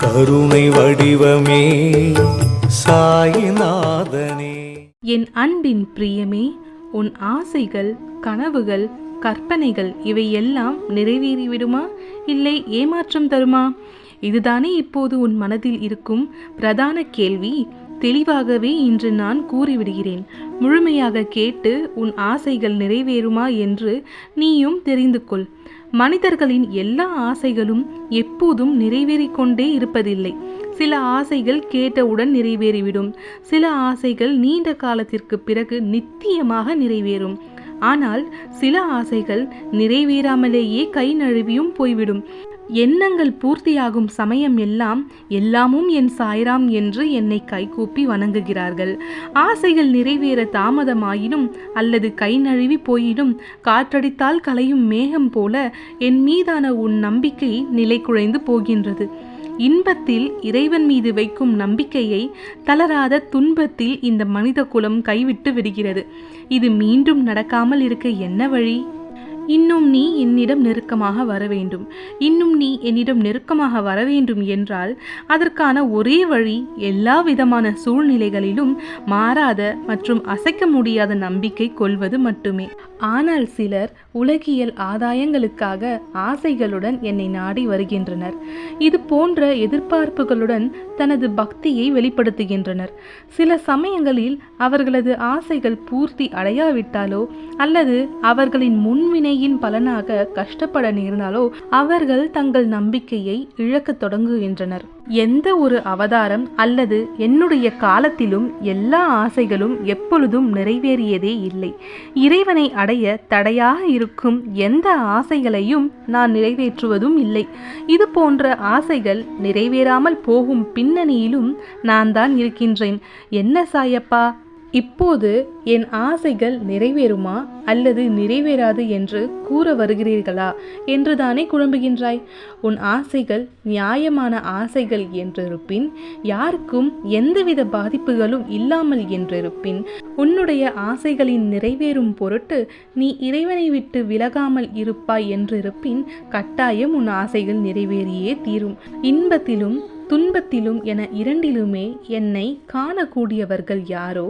கருணை வடிவமே சாயிநாதனே. என் அன்பின் பிரியமே, உன் ஆசைகள், கனவுகள், கற்பனைகள் இவை எல்லாம் நிறைவேறிவிடுமா, இல்லை ஏமாற்றம் தருமா? இதுதானே இப்போது உன் மனதில் இருக்கும் பிரதான கேள்வி. தெளிவாகவே இன்று நான் கூறிவிடுகிறேன். முழுமையாக கேட்டு உன் ஆசைகள் நிறைவேறுமா என்று நீயும் தெரிந்து கொள். மனிதர்களின் எல்லா ஆசைகளும் எப்போதும் நிறைவேறிக்கொண்டே இருப்பதில்லை. சில ஆசைகள் கேட்டவுடன் நிறைவேறிவிடும். சில ஆசைகள் நீண்ட காலத்திற்கு பிறகு நித்தியமாக நிறைவேறும். ஆனால் சில ஆசைகள் நிறைவேறாமலேயே கை நழுவியும் போய்விடும். எண்ணங்கள் பூர்த்தியாகும் சமயம் எல்லாமும் என் சாய்ராம் என்று என்னை கைகூப்பி வணங்குகிறார்கள். ஆசைகள் நிறைவேற தாமதமாயினும் அல்லது கை நழுவி போயினும் காற்றடித்தால் கலையும் மேகம் போல என் மீதான உன் நம்பிக்கை நிலை குலைந்து போகின்றது. இன்பத்தில் இறைவன் மீது வைக்கும் நம்பிக்கையை தளராத துன்பத்தில் இந்த மனித குலம் கைவிட்டு விடுகிறது. இது மீண்டும் நடக்காமல் இருக்க என்ன வழி? இன்னும் நீ என்னிடம் நெருக்கமாக வர வேண்டும். இன்னும் நீ என்னிடம் நெருக்கமாக வர வேண்டும் என்றால் அதற்கான ஒரே வழி எல்லா விதமான சூழ்நிலைகளிலும் மாறாத மற்றும் அசைக்க முடியாத நம்பிக்கை கொள்வது மட்டுமே. ஆனால் சிலர் உலகியல் ஆதாயங்களுக்காக ஆசைகளுடன் என்னை நாடி வருகின்றனர். இது போன்ற எதிர்பார்ப்புகளுடன் தனது பக்தியை வெளிப்படுத்துகின்றனர். சில சமயங்களில் அவர்களது ஆசைகள் பூர்த்தி அடையாவிட்டாலோ அல்லது அவர்களின் முன்வினை பலனாக கஷ்டப்பட நேர்ந்தாலோ அவர்கள் தங்கள் நம்பிக்கையை இழக்க தொடங்குகின்றனர். எந்த ஒரு அவதாரம் அல்லது என்னுடைய காலத்திலும் எல்லா ஆசைகளும் எப்பொழுதும் நிறைவேறியதே இல்லை. இறைவனை அடைய தடையாக இருக்கும் எந்த ஆசைகளையும் நான் நிறைவேற்றுவதும் இல்லை. இது போன்ற ஆசைகள் நிறைவேறாமல் போகும் பின்னணியிலும் நான் தான் இருக்கின்றேன். என்ன சாயப்பா, இப்போது என் ஆசைகள் நிறைவேறுமா அல்லது நிறைவேறாது என்று கூற வருகிறீர்களா என்றுதானே குழம்புகின்றாய். உன் ஆசைகள் நியாயமான ஆசைகள் என்றிருப்பின், யாருக்கும் எந்தவித பாதிப்புகளும் இல்லாமல் என்றிருப்பின், உன்னுடைய ஆசைகளின் நிறைவேறும் பொருட்டு நீ இறைவனை விட்டு விலகாமல் இருப்பாய் என்றிருப்பின், கட்டாயம் உன் ஆசைகள் நிறைவேறியே தீரும். இன்பத்திலும் துன்பத்திலும் என இரண்டிலுமே என்னை காணக்கூடியவர்கள் யாரோ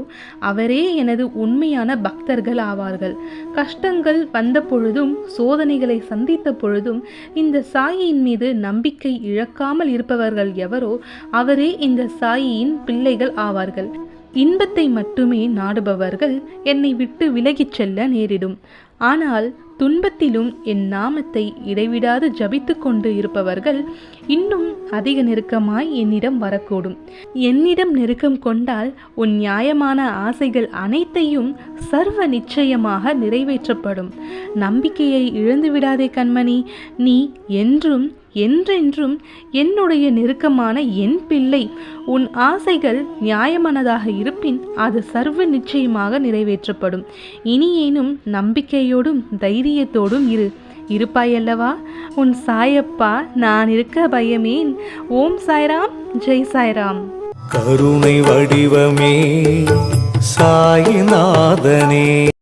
அவரே எனது உண்மையான பக்தர்கள் ஆவார்கள். கஷ்டங்கள் வந்த பொழுதும் சோதனைகளை சந்தித்த பொழுதும் இந்த சாயியின் மீது நம்பிக்கை இழக்காமல் இருப்பவர்கள் எவரோ அவரே இந்த சாயியின் பிள்ளைகள் ஆவார்கள். இன்பத்தை மட்டுமே நாடுபவர்கள் என்னை விட்டு விலகிச் செல்ல நேரிடும். ஆனால் துன்பத்திலும் என் நாமத்தை இடைவிடாது ஜபித்து கொண்டு இருப்பவர்கள் இன்னும் அதிக நெருக்கமாய் என்னிடம் வரக்கூடும். என்னிடம் நெருக்கம் கொண்டால் உன் நியாயமான ஆசைகள் அனைத்தையும் சர்வ நிச்சயமாக நிறைவேற்றப்படும். நம்பிக்கையை இழந்து விடாதே கண்மணி. நீ என்றென்றும் என்னுடைய நெருக்கமான என் பிள்ளை. உன் ஆசைகள் நியாயமானதாக இருப்பின் அது சர்வ நிச்சயமாக நிறைவேற்றப்படும். இனியேனும் நம்பிக்கையோடும் தைரியத்தோடும் இருப்பாயல்லவா? உன் சாயப்பா, நான் இருக்க பயமேன். ஓம் சாய்ராம், ஜெய் சாய்ராம். கருணை வடிவமே சாயிநாதனே.